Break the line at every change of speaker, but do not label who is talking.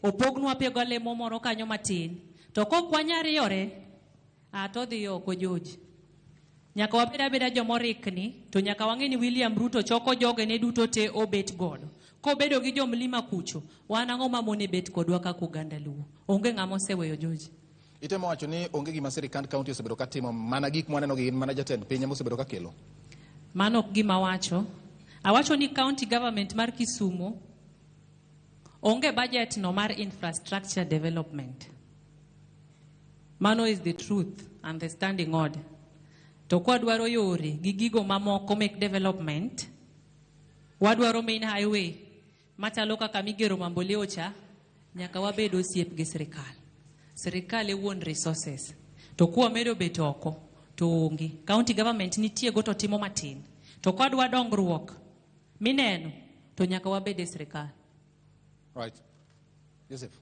Opognwa pego lemo moro kanyo matin. To kok wanyariyore, to dhi oko George. Nyaka wabeda beda jomorikni, to nyaka wang'eni William Ruto choko joge ne duto te obet godo. Kobedo gi jo mlima kucho, wan ang'o mamone bet kodwa kaka oganda Luo. Onge ng'ama oseweyo George.
Itemo wacho ni onge gima sirikand kaunti osebedo ka timo, mana gik mwaneno gi mana jatend piny osebedo ka kelo.
Mano ok gima wacho. Awacho ni county government mar Kisumu onge budget no mar infrastructure development. Mano is the truth and the standing order. To kwa dwaro yore gi gigo mamoko make development, wadwaro main highway machalo kaka migero Mamboleo cha, nyaka wabedo osiep gi sirikal. Sirikal e wuon resources. To kwa medo bet oko, to onge. County government nitie go to timo matin. To kwa dwa dongruok, mineno, to nyaka wabede sirikal.
Right. Joseph.